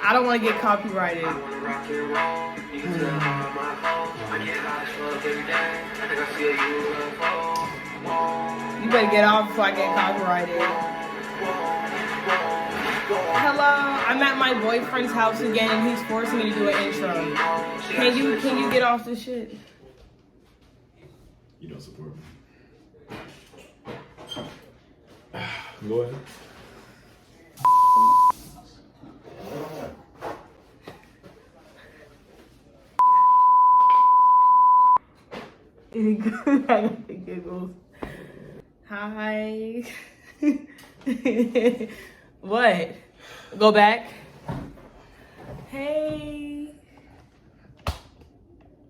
I don't want to get copyrighted. You better get off before I get copyrighted. Hello, I'm at my boyfriend's house again and he's forcing me to do an intro. Can you get off this shit? You don't support me. Go ahead. I got the giggles. Hi. What? Go back. Hey.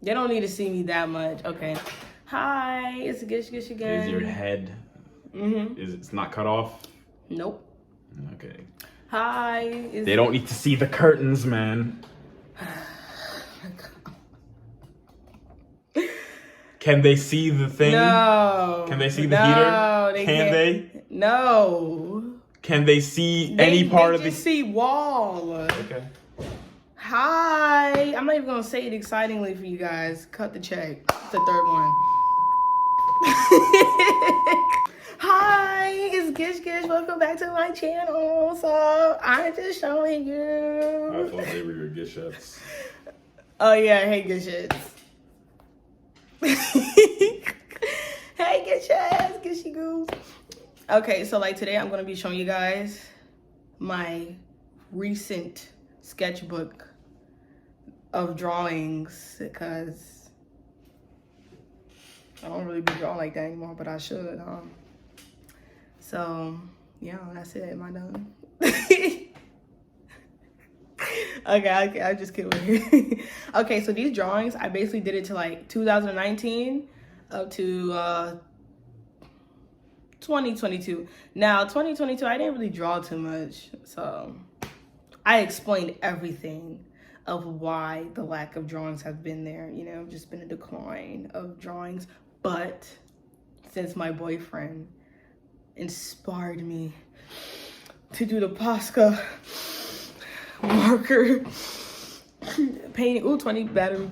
They don't need to see me that much. Okay. Hi. It's Gish again. Is your head? It's not cut off? Nope. Okay. Hi. They don't need to see the curtains, man. Can they see the thing? No. Can they see the heater? They Can can't. they? No. Can they see any part of the... They just see wall. Okay. Hi. I'm not even going to say it excitingly for you guys. Cut the check. It's the third one. Hi. It's Gish. Welcome back to my channel. So, I'm just showing you. I thought they were your Gishettes. Oh, yeah. Hey, Gishettes. Hey, get your ass, get your goose. Okay, so like today I'm gonna be showing you guys my recent sketchbook of drawings because I don't really be drawing like that anymore, but I should. So yeah, that's it. Am I done? Okay, I just kidding. Okay, so these drawings, I basically did it to like 2019 up to 2022. Now, 2022, I didn't really draw too much. So I explained everything of why the lack of drawings has been there. You know, just been a decline of drawings. But since my boyfriend inspired me to do the Posca marker painting, 20 battery,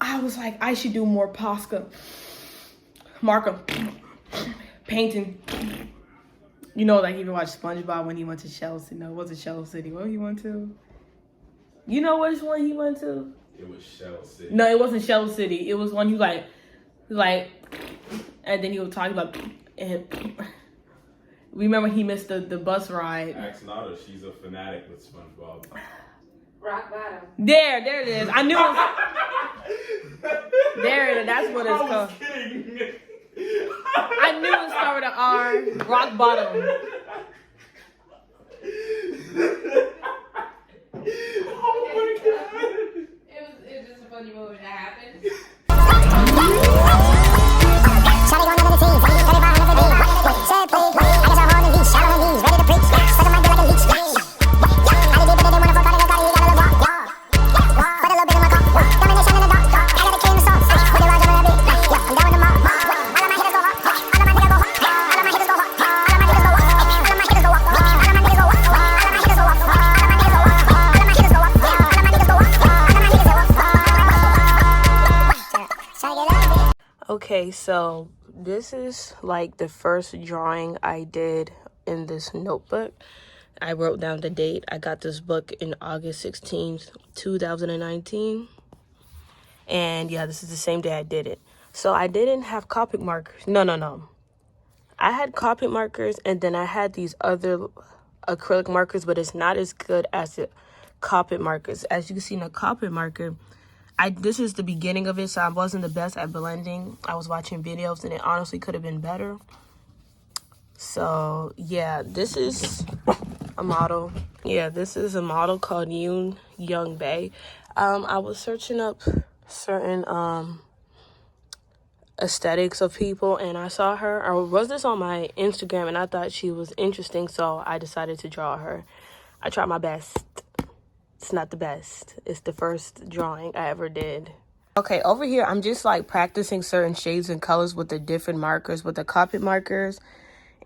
I was like, I should do more Posca marker painting. You know, like if you watch SpongeBob when he went to Shell City. No, it wasn't Shell City. What he went to? You know which one he went to? It was Shell City. No, it wasn't Shell City. It was one you like, and then he was talking about, and remember he missed the bus ride. Ask Nada, she's a fanatic with SpongeBob. Rock bottom. There it is. I knew it. There it is. That's what it's called. Kidding. I knew it started with an R. Rock bottom. Oh my god. It was just a funny moment that happened. Okay, so this is like the first drawing I did in this notebook. I wrote down the date. I got this book in August 16th, 2019. And yeah, this is the same day I did it. So I didn't have Copic markers. No. I had Copic markers and then I had these other acrylic markers, but it's not as good as the Copic markers. As you can see in the Copic marker, this is the beginning of it, so I wasn't the best at blending. I was watching videos, and it honestly could have been better. So, yeah, this is a model. Yeah, this is a model called Young Bae. I was searching up certain aesthetics of people, and I saw her. Or was this on my Instagram, and I thought she was interesting, so I decided to draw her. I tried my best. It's not the best. It's the first drawing I ever did. Okay, over here, I'm just like practicing certain shades and colors with the different markers, with the Copic markers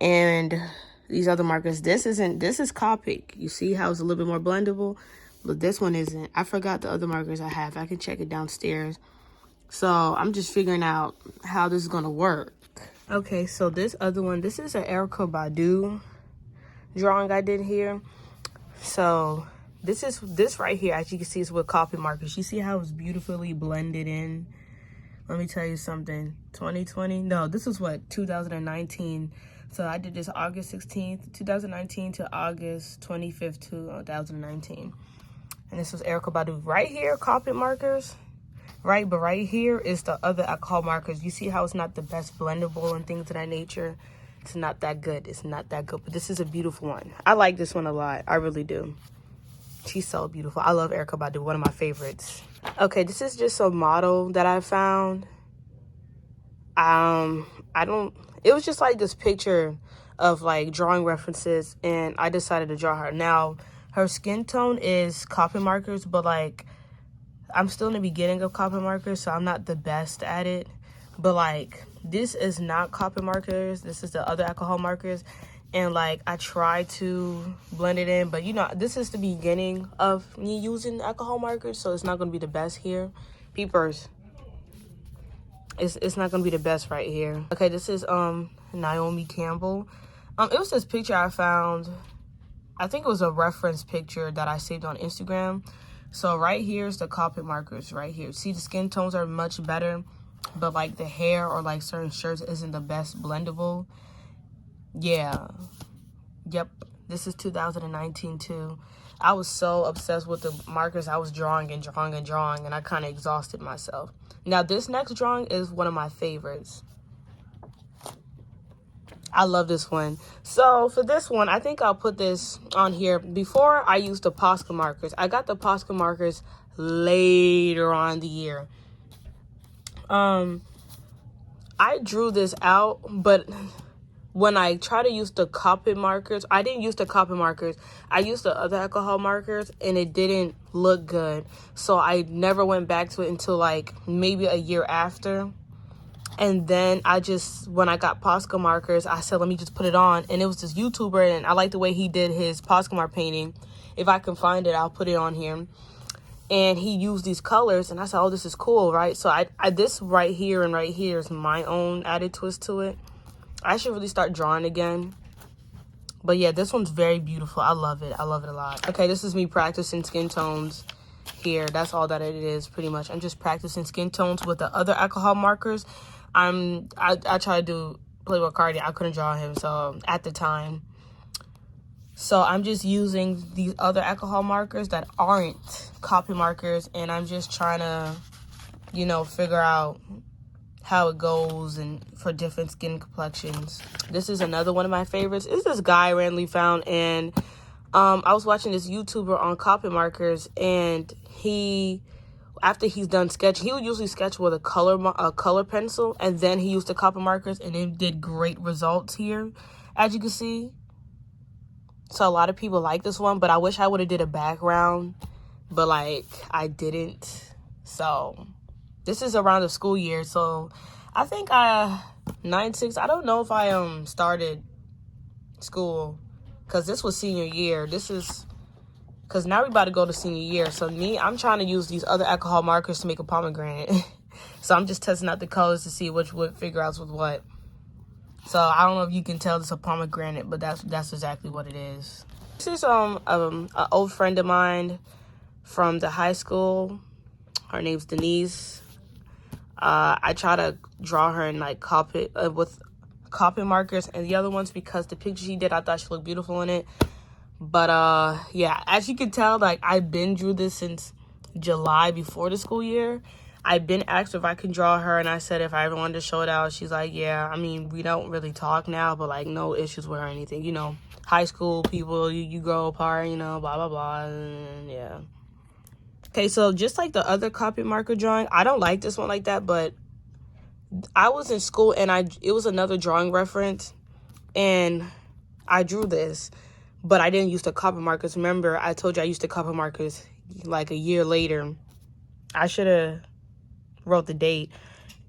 and these other markers. This is Copic. You see how it's a little bit more blendable? but this one isn't. I forgot the other markers I have. I can check it downstairs. So I'm just figuring out how this is gonna work. Okay, so this other one, this is an Erykah Badu drawing I did here. So this right here, as you can see, is with copy markers. You see how it's beautifully blended in? Let me tell you something. 2020? No, this was what, 2019. So I did this August 16th, 2019 to August 25th, 2019. And this was Erykah Badu. Right here, copy markers. Right, but right here is the other alcohol markers. You see how it's not the best blendable and things of that nature? It's not that good. It's not that good. But this is a beautiful one. I like this one a lot. I really do. She's so beautiful. I love Erykah Badu. One of my favorites. Okay, this is just a model that I found. It was just like this picture of like drawing references, and I decided to draw her. Now, her skin tone is copy markers, but like, I'm still in the beginning of copy markers, so I'm not the best at it. But like, this is not copy markers. This is the other alcohol markers. And like, I try to blend it in, but you know, this is the beginning of me using alcohol markers, so it's not going to be the best here. Peepers. It's not going to be the best right here. Okay, this is Naomi Campbell. It was this picture I found. I think it was a reference picture that I saved on Instagram. So right here is the copy markers right here. See, the skin tones are much better, but like the hair or like certain shirts isn't the best blendable. Yeah. Yep. This is 2019 too. I was so obsessed with the markers. I was drawing and drawing and drawing, and I kind of exhausted myself. Now this next drawing is one of my favorites. I love this one. So for this one, I think I'll put this on here. Before I used the Posca markers. I got the Posca markers later on in the year. I drew this out, but when I try to use the copy markers, I didn't use the copy markers. I used the other alcohol markers, and it didn't look good. So I never went back to it until like maybe a year after. And then when I got Posca markers, I said, let me just put it on. And it was this YouTuber, and I like the way he did his Posca mark painting. If I can find it, I'll put it on here. And he used these colors, and I said, oh, this is cool, right? So this right here and right here is my own added twist to it. I should really start drawing again. But yeah, this one's very beautiful. I love it. I love it a lot. Okay, this is me practicing skin tones here. That's all that it is, pretty much. I'm just practicing skin tones with the other alcohol markers. I tried to play with Cardi. I couldn't draw him, so at the time. So I'm just using these other alcohol markers that aren't copy markers, and I'm just trying to, you know, figure out how it goes and for different skin complexions. This is another one of my favorites. It's this guy I randomly found, and I was watching this YouTuber on copy markers, and after he's done sketching, he would usually sketch with a color pencil, and then he used the copy markers, and it did great results here, as you can see. So a lot of people like this one, but I wish I would have did a background, but like I didn't. So this is around the school year, so I think 9/6. I don't know if I started school, because this was senior year. This is because now we about to go to senior year. So I'm trying to use these other alcohol markers to make a pomegranate. So I'm just testing out the colors to see which would figure out with what. So I don't know if you can tell it's a pomegranate, but that's exactly what it is. This is an old friend of mine from the high school. Her name's Denise. I try to draw her in like with copy markers and the other ones, because the picture she did, I thought she looked beautiful in it. But yeah, as you can tell, like I've been drew this since July before the school year. I've been asked if I can draw her, and I said if I ever wanted to show it out. She's like, yeah, I mean, we don't really talk now, but like no issues with her or anything. You know, high school people, you grow apart, you know, blah, blah, blah, and yeah. Okay, so just like the other copy marker drawing, I don't like this one like that, but I was in school, and it was another drawing reference, and I drew this, but I didn't use the copy markers. Remember, I told you I used the copy markers like a year later. I should have wrote the date.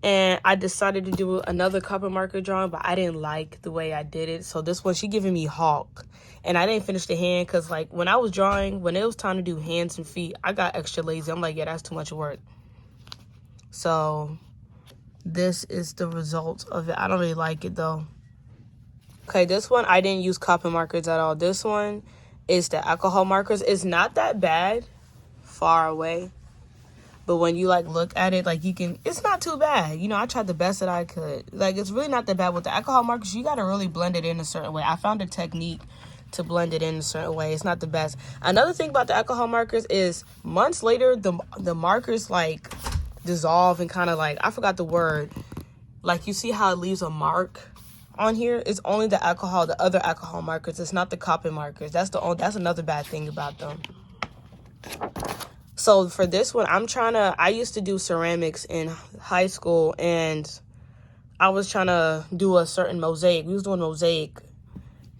And I decided to do another copper marker drawing, but I didn't like the way I did it. So this one, she giving me Hawk. And I didn't finish the hand because, like, when I was drawing, when it was time to do hands and feet, I got extra lazy. I'm like, yeah, that's too much work. So this is the result of it. I don't really like it, though. Okay, this one, I didn't use copper markers at all. This one is the alcohol markers. It's not that bad far away. But when you, like, look at it, like, you can, it's not too bad. You know, I tried the best that I could. Like, it's really not that bad. With the alcohol markers, you got to really blend it in a certain way. I found a technique to blend it in a certain way. It's not the best. Another thing about the alcohol markers is months later, the markers, like, dissolve and kind of, like, I forgot the word. Like, you see how it leaves a mark on here? It's only the other alcohol markers. It's not the copper markers. That's another bad thing about them. So for this one, I used to do ceramics in high school, and I was trying to do a certain mosaic. We was doing mosaic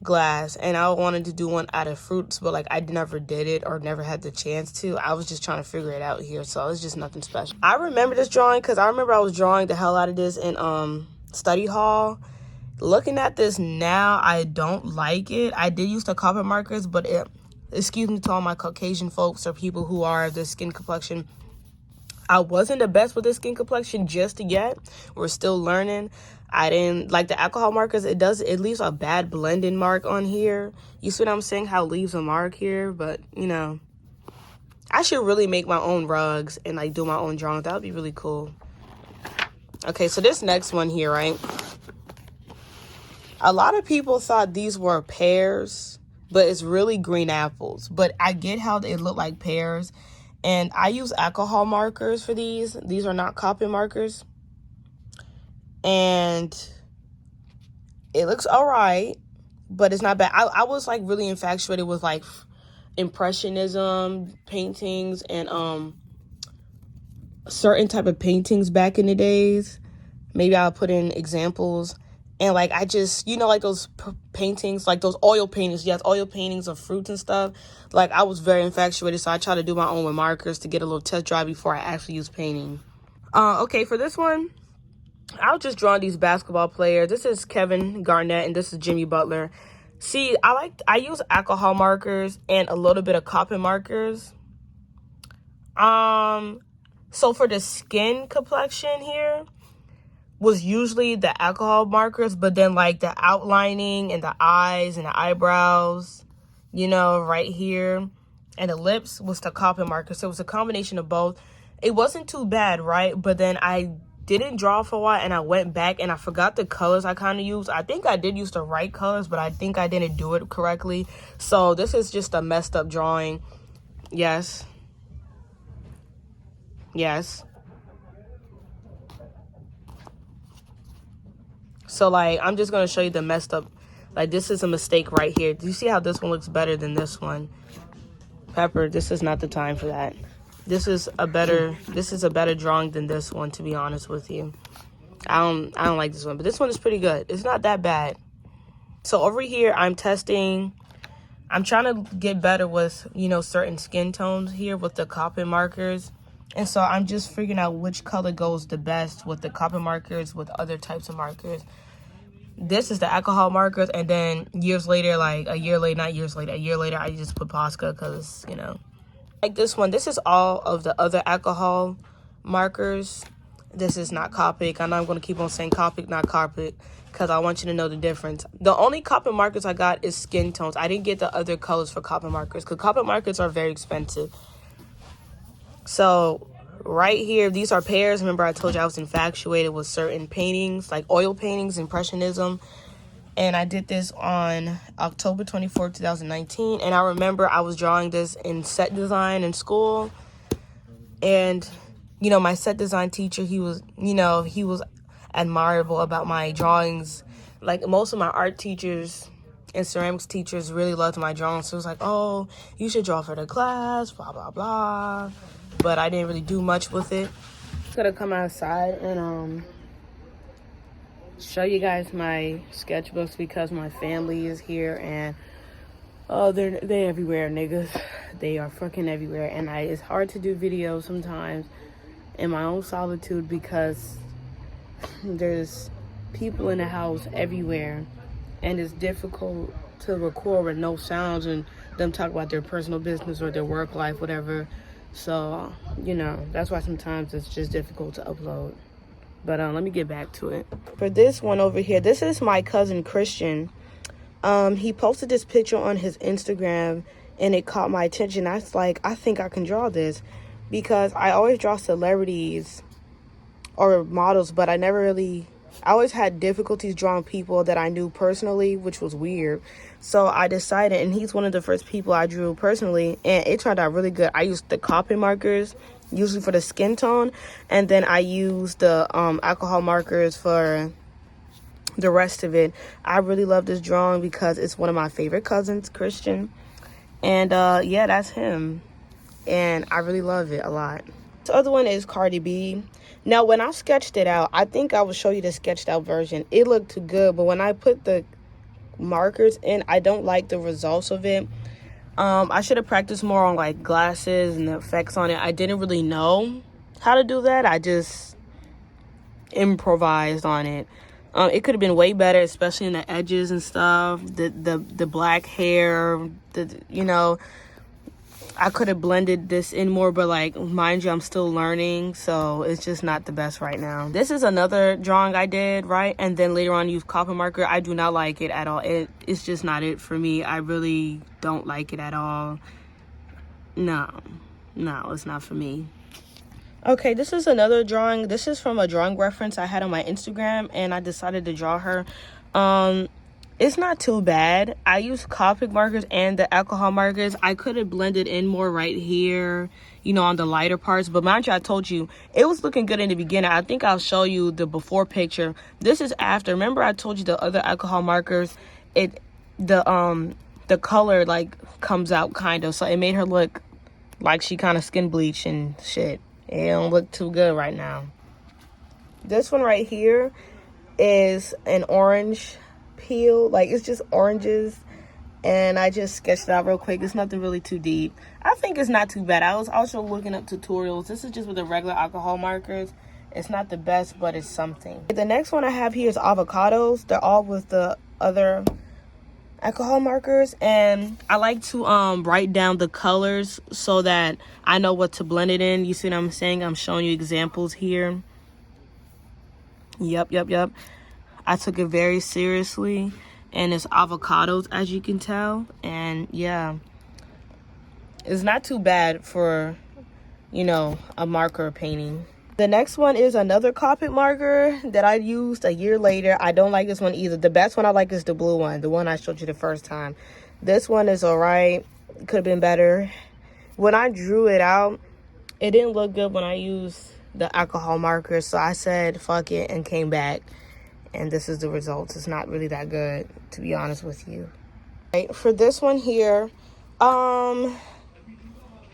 glass, and I wanted to do one out of fruits, but, like, I never did it or never had the chance to. I was just trying to figure it out here, so it's just nothing special. I remember this drawing because I remember I was drawing the hell out of this in study hall. Looking at this now, I don't like it. I did use the copper markers, but excuse me to all my Caucasian folks or people who are of this skin complexion, I wasn't the best with this skin complexion just yet. We're still learning. I didn't like the alcohol markers. It leaves a bad blending mark on here. You see what I'm saying? How it leaves a mark here, but, you know, I should really make my own rugs and, like, do my own drawings. That would be really cool. Okay, so this next one here, right? A lot of people thought these were pears, but it's really green apples. But I get how they look like pears. And I use alcohol markers for these. These are not copper markers. And it looks all right, but it's not bad. I was, like, really infatuated with, like, impressionism paintings and certain type of paintings back in the days. Maybe I'll put in examples. And, like, I just, you know, like those paintings, like those oil paintings. Yes, oil paintings of fruits and stuff. Like, I was very infatuated, so I try to do my own with markers to get a little test drive before I actually use painting. Okay, for this one, I was just drawing these basketball players. This is Kevin Garnett, and this is Jimmy Butler. See, I use alcohol markers and a little bit of copper markers. So for the skin complexion here, was usually the alcohol markers, but then, like, the outlining and the eyes and the eyebrows, you know, right here, and the lips was the copper markers. So it was a combination of both. It wasn't too bad, right? But then I didn't draw for a while, and I went back, and I forgot the colors I kind of used. I think I did use the right colors, but I think I didn't do it correctly. So this is just a messed up drawing. Yes. Yes. So, like, I'm just going to show you the messed up. Like, this is a mistake right here. Do you see how this one looks better than this one? Pepper, this is not the time for that. This is a better drawing than this one, to be honest with you. I don't like this one, but this one is pretty good. It's not that bad. So over here, I'm testing. I'm trying to get better with, you know, certain skin tones here with the copper markers. And so I'm just figuring out which color goes the best with the copper markers, with other types of markers. This is the alcohol markers, and then years later, like a year later, I just put Posca because, you know. Like this one, this is all of the other alcohol markers. This is not Copic. I know I'm going to keep on saying Copic, not Copic, because I want you to know the difference. The only copper markers I got is skin tones. I didn't get the other colors for copper markers because copper markers are very expensive. So right here, these are pears. Remember, I told you I was infatuated with certain paintings, like oil paintings, impressionism. And I did this on October 24th, 2019. And I remember I was drawing this in set design in school. And, you know, my set design teacher, he was admirable about my drawings. Like, most of my art teachers and ceramics teachers really loved my drawings. So it was like, oh, you should draw for the class, blah, blah, blah. But I didn't really do much with it. I'm gonna come outside and show you guys my sketchbooks because my family is here and they're everywhere, niggas. They are fucking everywhere, and it's hard to do videos sometimes in my own solitude because there's people in the house everywhere, and it's difficult to record with no sounds and them talk about their personal business or their work life, whatever. So, you know, that's why sometimes it's just difficult to upload. But let me get back to it. For this one over here, this is my cousin Christian. He posted this picture on his Instagram, and it caught my attention. I was like, I think I can draw this, because I always draw celebrities or models, but I always had difficulties drawing people that I knew personally, which was weird. So I decided, and he's one of the first people I drew personally, and it turned out really good. I used the Copic markers, usually for the skin tone, and then I used the alcohol markers for the rest of it. I really love this drawing because it's one of my favorite cousins, Christian. And yeah, that's him. And I really love it a lot. The other one is Cardi B. Now, when I sketched it out, I think I will show you the sketched out version. It looked too good, but when I put the markers in, I don't like the results of it. I should have practiced more on like glasses and the effects on it. I didn't really know how to do that. I just improvised on it. It could have been way better, especially in the edges and stuff. The black hair, you know, I could have blended this in more, but like, mind you, I'm still learning, so it's just not the best right now. This is another drawing I did, right? And then later on use Copic marker. I do not like it at all. It's just not it for me. I really don't like it at all. No, it's not for me. Okay, this is another drawing. This is from a drawing reference I had on my Instagram, and I decided to draw her. It's not too bad. I used Copic markers and the alcohol markers. I could have blended in more right here, you know, on the lighter parts. But mind you, I told you, it was looking good in the beginning. I think I'll show you the before picture. This is after. Remember I told you the other alcohol markers, the color, like, comes out kind of. So it made her look like she kind of skin bleached and shit. It don't look too good right now. This one right here is an orange peel. Like, it's just oranges, and I just sketched it out real quick. It's nothing really too deep. I think it's not too bad. I was also looking up tutorials. This is just with the regular alcohol markers. It's not the best, but it's something. The next one I have here is avocados. They're all with the other alcohol markers, and I like to write down the colors so that I know what to blend it in. You see what I'm saying? I'm showing you examples here. Yep. I took it very seriously, and it's avocados, as you can tell. And yeah, it's not too bad for, you know, a marker painting. The next one is another Copic marker that I used a year later. I don't like this one either. The best one I like is the blue one, the one I showed you the first time. This one is all right. Could have been better. When I drew it out, it didn't look good when I used the alcohol markers, so I said fuck it and came back, and this is the results. It's not really that good, to be honest with you. Right, for this one here,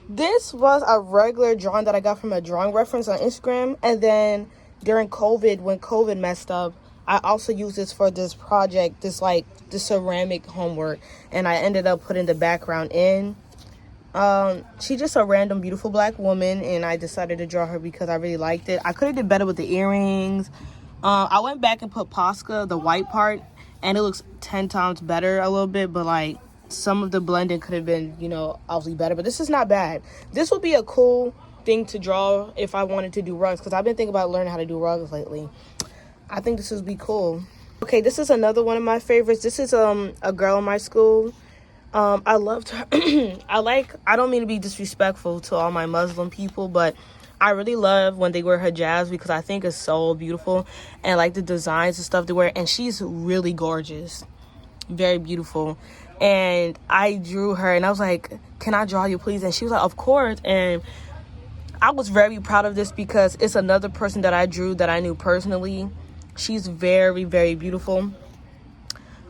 this was a regular drawing that I got from a drawing reference on Instagram, and then during COVID, when COVID messed up, I also used this for this project, this ceramic homework, and I ended up putting the background in. She's just a random beautiful black woman, and I decided to draw her because I really liked it. I could have did better with the earrings. I went back and put Posca, the white part, and it looks 10 times better a little bit, but like some of the blending could have been, you know, obviously better, but this is not bad. This would be a cool thing to draw if I wanted to do rugs, because I've been thinking about learning how to do rugs lately. I think this would be cool. Okay, this is another one of my favorites. This is a girl in my school. I loved her. I don't mean to be disrespectful to all my Muslim people, but I really love when they wear hijabs because I think it's so beautiful, and like the designs and stuff they wear, and she's really gorgeous, very beautiful. And I drew her, and I was like, can I draw you, please? And she was like, of course. And I was very proud of this because it's another person that I drew that I knew personally. She's very, very beautiful.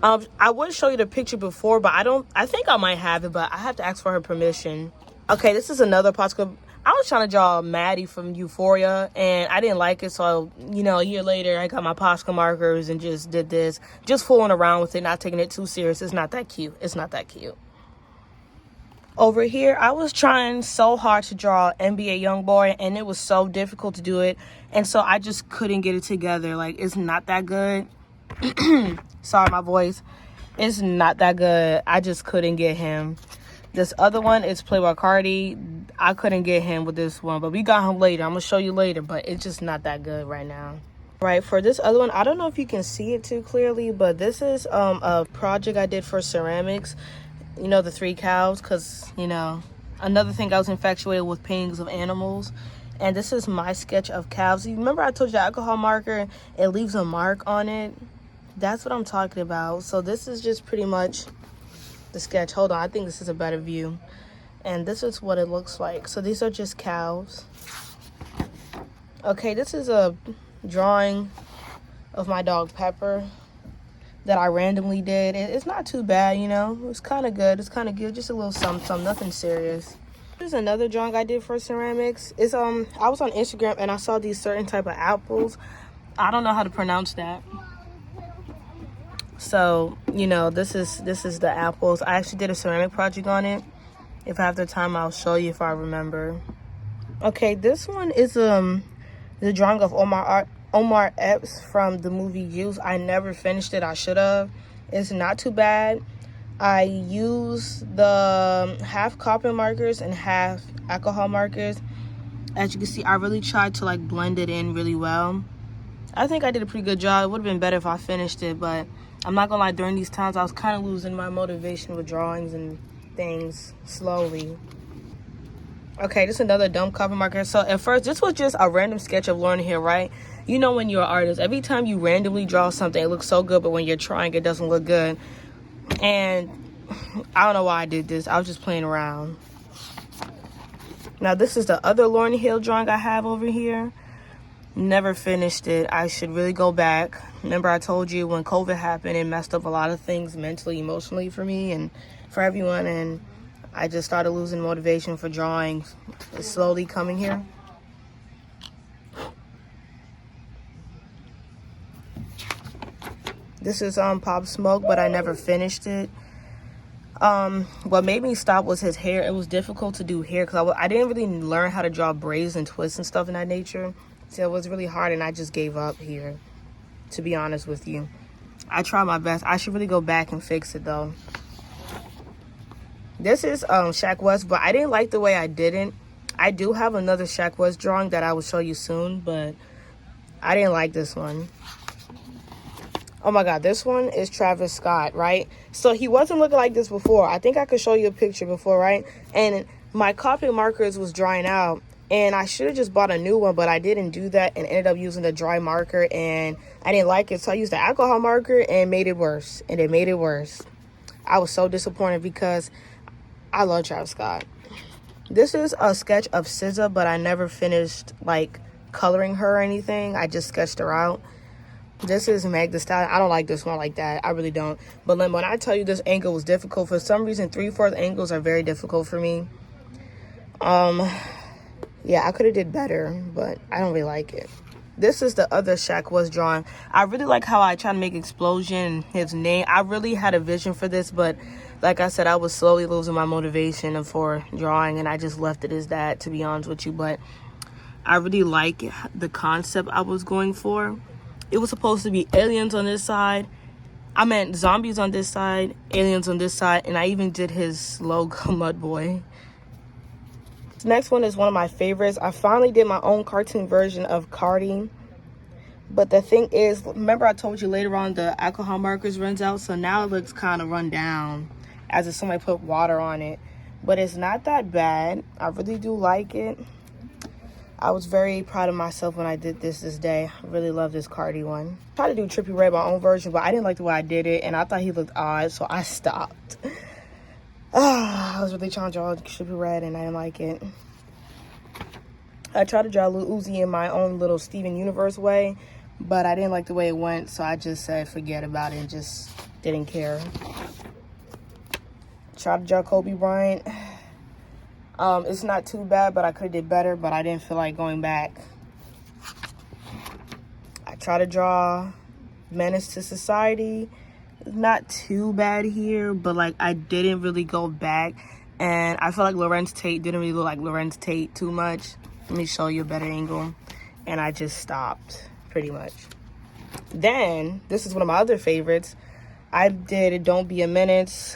I would show you the picture before, but I think I might have it, but I have to ask for her permission. Okay, this is another Posca. I was trying to draw Maddie from Euphoria, and I didn't like it, so, you know, a year later, I got my Posca markers and just did this. Just fooling around with it, not taking it too serious. It's not that cute. It's not that cute. Over here, I was trying so hard to draw NBA Youngboy, and it was so difficult to do it. And so I just couldn't get it together. Like, it's not that good. Sorry, my voice. It's not that good. I just couldn't get him. This other one is Playboy Cardi. I couldn't get him with this one, but we got him later. I'm going to show you later, but it's just not that good right now. Right, for this other one, I don't know if you can see it too clearly, but this is a project I did for ceramics. You know, the 3 cows, because, you know, another thing, I was infatuated with paintings of animals. And this is my sketch of cows. You remember I told you the alcohol marker, it leaves a mark on it? That's what I'm talking about. So this is just pretty much the sketch. Hold on, I think this is a better view. And this is what it looks like. So these are just cows. Okay, this is a drawing of my dog Pepper that I randomly did. It's not too bad, you know. It's kind of good. It's kind of good. Just a little something, nothing serious. There's another drawing I did for ceramics. It's I was on Instagram and I saw these certain type of apples. I don't know how to pronounce that. So, you know, this is the apples. I actually did a ceramic project on it. If I have the time, I'll show you if I remember. Okay, this one is the drawing of Omar Epps from the movie Juice. I never finished it. I should have. It's not too bad. I use the half copper markers and half alcohol markers. As you can see, I really tried to like blend it in really well. I think I did a pretty good job. It would have been better if I finished it, but I'm not gonna lie, during these times I was kind of losing my motivation with drawings and things slowly. Okay, this is another dumb copper marker. So at first, this was just a random sketch of Lauryn Hill, right? You know, when you're an artist, every time you randomly draw something, it looks so good, but when you're trying, it doesn't look good. And I don't know why I did this. I was just playing around. Now, this is the other Lauryn Hill drawing I have over here. Never finished it. I should really go back. Remember, I told you when COVID happened, it messed up a lot of things mentally, emotionally for me and for everyone. And I just started losing motivation for drawing. It's slowly coming here. This is Pop Smoke, but I never finished it. What made me stop was his hair. It was difficult to do hair because I didn't really learn how to draw braids and twists and stuff in that nature. So it was really hard, and I just gave up here, to be honest with you. I tried my best. I should really go back and fix it, though. This is Shaq West, but I didn't like the way I did it. I do have another Shaq West drawing that I will show you soon, but I didn't like this one. Oh my God, this one is Travis Scott, right? So he wasn't looking like this before. I think I could show you a picture before, right? And my copy markers was drying out, and I should have just bought a new one, but I didn't do that and ended up using the dry marker, and I didn't like it. So I used the alcohol marker and made it worse, and it made it worse. I was so disappointed because I love Travis Scott. This is a sketch of SZA, but I never finished like coloring her or anything. I just sketched her out. This is Meg Thee Stallion. I don't like this one like that. I really don't. But when I tell you this angle was difficult, for some reason 3/4 angles are very difficult for me. Yeah, I could have did better, but I don't really like it. This is the other Shaq West drawing. I really like how I try to make explosion his name. I really had a vision for this, but like I said, I was slowly losing my motivation for drawing, and I just left it as that, to be honest with you. But I really like the concept I was going for. It was supposed to be aliens on this side. I meant zombies on this side, aliens on this side, and I even did his logo, Mud Boy. This next one is one of my favorites. I finally did my own cartoon version of Cardi. But the thing is, remember I told you later on the alcohol markers runs out, so now it looks kind of run down, as if somebody put water on it. But it's not that bad. I really do like it. I was very proud of myself when I did this day. I really love this Cardi one. I tried to do Trippie Redd, my own version, but I didn't like the way I did it, and I thought he looked odd, so I stopped. I was really trying to draw Trippie Redd, and I didn't like it. I tried to draw Lil Uzi in my own little Steven Universe way, but I didn't like the way it went, so I just said forget about it and just didn't care. Tried to draw Kobe Bryant. It's not too bad, but I could have did better, but I didn't feel like going back. I tried to draw Menace to Society. It's not too bad here, but like I didn't really go back. And I feel like Lorenz Tate didn't really look like Lorenz Tate too much. Let me show you a better angle. And I just stopped, pretty much. Then, this is one of my other favorites. I did Don't Be a Menace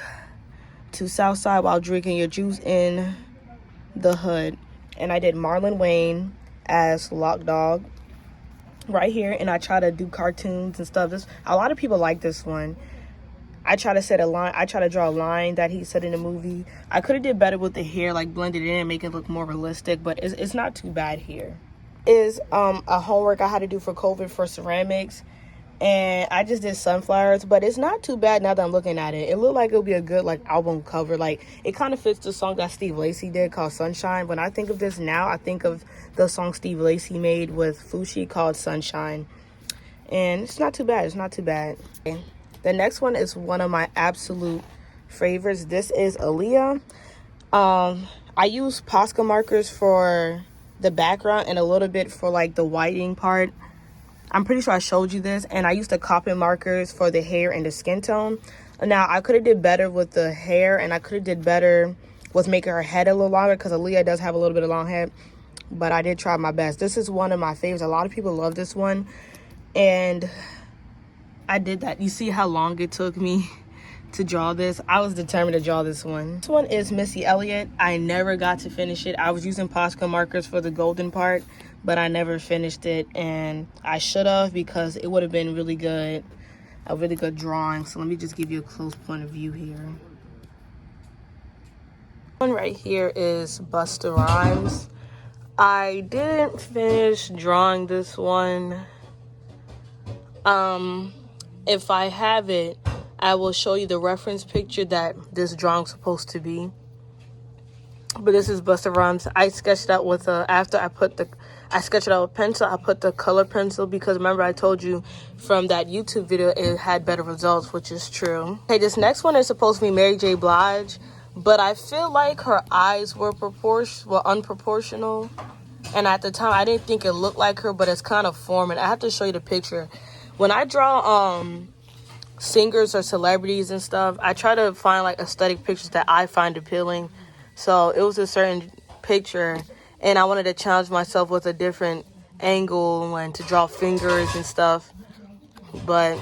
to Southside while drinking your juice in the hood. And I did Marlon Wayne as Lock Dog right here. And I try to do cartoons and stuff. A lot of people like this one. I try to set a line. I try to draw a line that he said in the movie. I could have did better with the hair, like blended it in and make it look more realistic, but it's not too bad here. Is a homework I had to do for COVID for ceramics, and I just did sunflowers, but it's not too bad now that I'm looking at it. It looked like it would be a good like album cover. Like it kind of fits the song that Steve Lacy did called Sunshine. When I think of this now, I think of the song Steve Lacy made with Fushi called Sunshine, and it's not too bad. It's not too bad. Okay. The next one is one of my absolute favorites. This is Aaliyah. I use Posca markers for the background and a little bit for like the whiting part. I'm pretty sure I showed you this. And I used the Copic markers for the hair and the skin tone. Now, I could have did better with the hair, and I could have did better with making her head a little longer because Aaliyah does have a little bit of long head. But I did try my best. This is one of my favorites. A lot of people love this one. And I did that. You see how long it took me to draw this? I was determined to draw this one. This one is Missy Elliott. I never got to finish it. I was using Posca markers for the golden part, but I never finished it, and I should have because it would have been really good, a really good drawing. So let me just give you a close point of view here. One right here is Busta Rhymes. I didn't finish drawing this one. If I have it, I will show you the reference picture that this drawing's supposed to be. But this is Busta Rhymes. I sketched it out with I sketched it out with pencil. I put the color pencil because remember I told you from that YouTube video it had better results, which is true. Okay, this next one is supposed to be Mary J. Blige, but I feel like her eyes were unproportional. And at the time I didn't think it looked like her, but it's kind of forming. I have to show you the picture. When I draw singers or celebrities and stuff, I try to find like aesthetic pictures that I find appealing. So it was a certain picture, and I wanted to challenge myself with a different angle and to draw fingers and stuff. But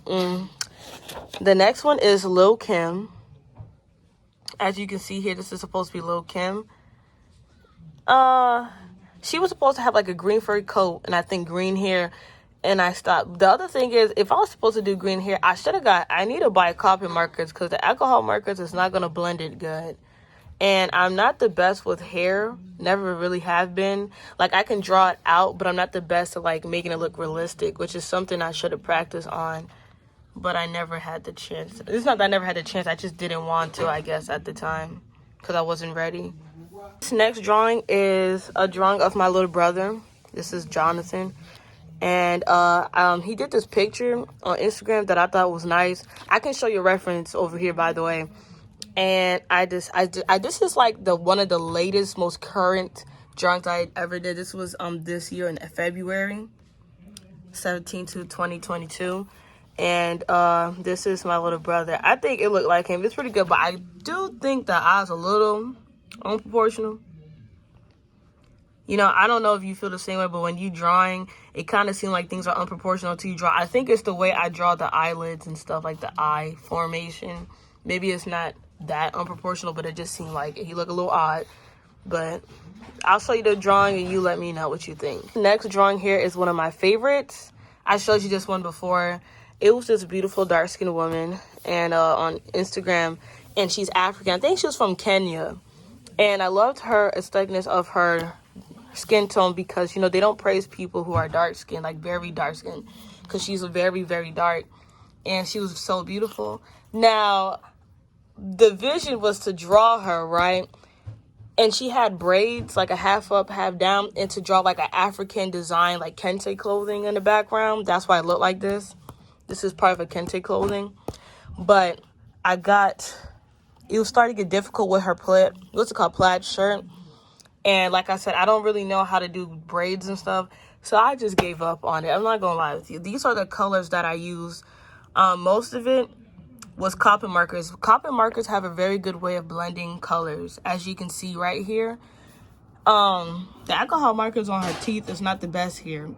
the next one is Lil' Kim. As you can see here, this is supposed to be Lil' Kim. She was supposed to have like a green fur coat and I think green hair. And I stopped. The other thing is, if I was supposed to do green hair, I need to buy Copic markers because the alcohol markers is not going to blend it good. And I'm not the best with hair. Never really have been. Like, I can draw it out, but I'm not the best at, like, making it look realistic, which is something I should have practiced on. But I never had the chance. It's not that I never had the chance. I just didn't want to, I guess, at the time because I wasn't ready. This next drawing is a drawing of my little brother. This is Jonathan. And he did this picture on Instagram that I thought was nice. I can show you a reference over here, by the way. And this is like one of the latest, most current drawings I ever did. This was this year in February 17 to 2022. And this is my little brother. I think it looked like him. It's pretty good, but I do think the eyes a little unproportional. You know, I don't know if you feel the same way, but when you drawing, it kind of seems like things are unproportional to you draw. I think it's the way I draw the eyelids and stuff, like the eye formation. Maybe it's not that unproportional, but it just seemed like he looked a little odd. But I'll show you the drawing and you let me know what you think. Next drawing here is one of my favorites. I showed you this one before. It was this beautiful dark-skinned woman and on Instagram, and she's African. I think she was from Kenya. And I loved her aestheticness of her skin tone because, you know, they don't praise people who are dark skinned, like very dark skinned, because she's very, very dark, and she was so beautiful. Now, the vision was to draw her, right? And she had braids, like a half up, half down, and to draw like an African design, like kente clothing in the background. That's why it looked like this. This is part of a kente clothing. But it was starting to get difficult with her plaid shirt. And like I said, I don't really know how to do braids and stuff. So I just gave up on it. I'm not going to lie with you. These are the colors that I use. Most of it was Copic markers. Copic markers have a very good way of blending colors, as you can see right here. The alcohol markers on her teeth is not the best here,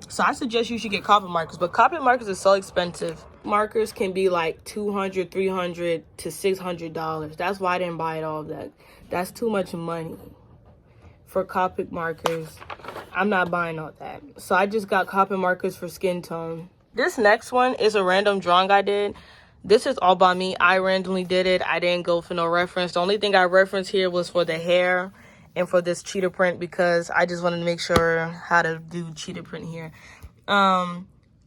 so I suggest you should get Copic markers. But Copic markers is so expensive. Markers can be like $200, $300 to $600. That's why I didn't buy it all of that. That's too much money for Copic markers. I'm not buying all that, so I just got Copic markers for skin tone. This next one is a random drawing I did. This is all by me. I randomly did it. I didn't go for no reference. The only thing I referenced here was for the hair and for this cheetah print, because I just wanted to make sure how to do cheetah print here.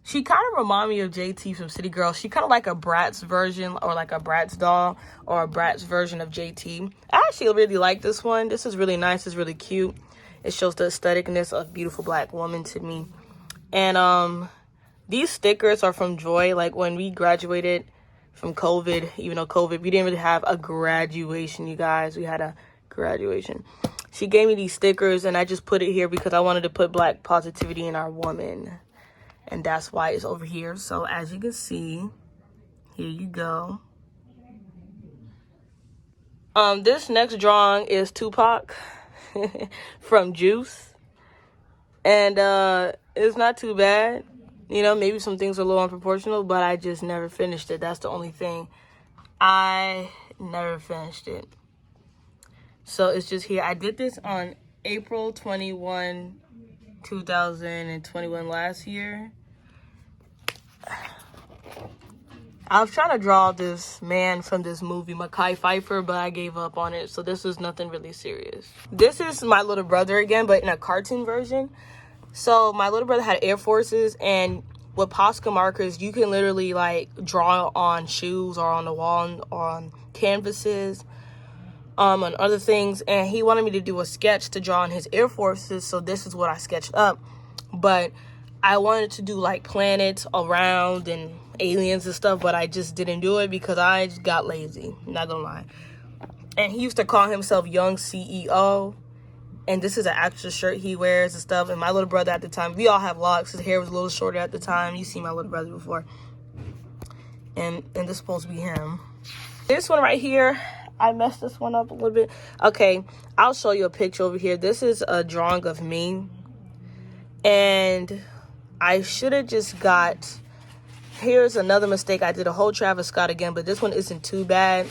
She kind of reminded me of JT from City Girls. She kind of like a Bratz version, or like a Bratz doll, or a Bratz version of JT. I actually really like this one. This is really nice. It's really cute. It shows the aestheticness of a beautiful black woman to me. And these stickers are from Joy. Like when we graduated from COVID, even though COVID, we didn't really have a graduation, you guys. We had a graduation. She gave me these stickers, and I just put it here because I wanted to put black positivity in our woman. And that's why it's over here. So as you can see, here you go. This next drawing is Tupac from Juice. And it's not too bad. You know, maybe some things are a little unproportional, but I just never finished it. That's the only thing. I never finished it. So it's just here. I did this on April 21, 2021 last year. I was trying to draw this man from this movie, Mekhi Phifer, but I gave up on it. So this is nothing really serious. This is my little brother again, but in a cartoon version. So my little brother had Air Forces, and with Posca markers, you can literally like draw on shoes or on the wall or on canvases, on other things. And he wanted me to do a sketch to draw on his Air Forces, so this is what I sketched up. But I wanted to do like planets around and aliens and stuff, but I just didn't do it because I just got lazy, not gonna lie. And he used to call himself Young CEO. And this is an actual shirt he wears and stuff. And my little brother at the time, we all have locks. His hair was a little shorter at the time. You see my little brother before. And this is supposed to be him. This one right here, I messed this one up a little bit. Okay, I'll show you a picture over here. This is a drawing of me. And I should have just got... Here's another mistake. I did a whole Travis Scott again, but this one isn't too bad.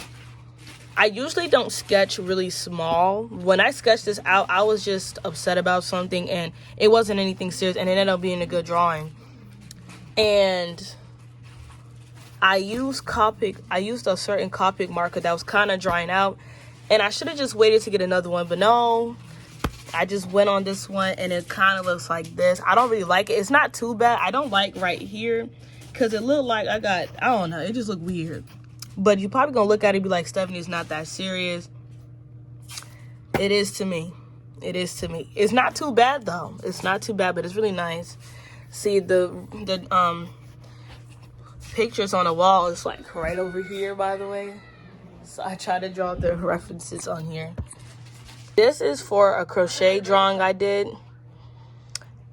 I usually don't sketch really small. When I sketched this out, I was just upset about something, and it wasn't anything serious, and it ended up being a good drawing. And I used a certain Copic marker that was kind of drying out, and I should have just waited to get another one, but no. I just went on this one, and it kind of looks like this. I don't really like it. It's not too bad. I don't like right here, because it looked like I don't know. It just looked weird. But you're probably going to look at it and be like, Stephanie, it's not that serious. It is to me. It is to me. It's not too bad, though. It's not too bad, but it's really nice. See, the pictures on the wall is like right over here, by the way. So I try to draw the references on here. This is for a crochet drawing I did.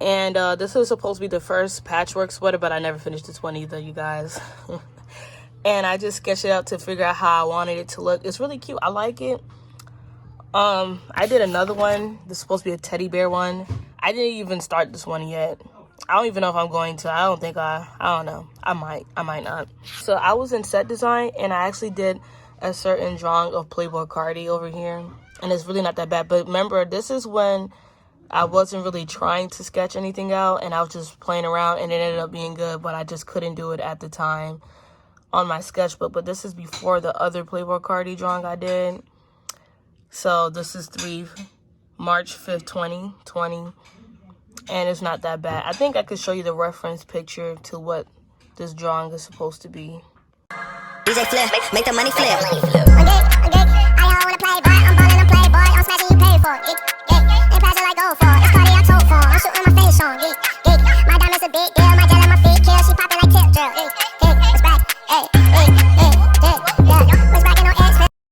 And this was supposed to be the first patchwork sweater, but I never finished this one either, you guys. And I just sketched it out to figure out how I wanted it to look. It's really cute. I like it. I did another one. This is supposed to be a teddy bear one. I didn't even start this one yet. I don't even know if I'm going to. I don't know. I might not. So I was in set design, and I actually did a certain drawing of Playboy Cardi over here. And it's really not that bad. But remember, this is when I wasn't really trying to sketch anything out, and I was just playing around, and it ended up being good, but I just couldn't do it at the time on my sketchbook. But this is before the other Playboy Cardi drawing I did. So this is March 5th, 2020. And it's not that bad. I think I could show you the reference picture to what this drawing is supposed to be. DJ flip, make the money flip. I don't wanna play, but I'm ballin' and play, boy. I'm smashing, you pay for it. Ain't passing like gold for. It's Cardi, I told for. I'm shooting my face on. My diamonds a big deal, my gel and my feet kill. She poppin' like tip drill.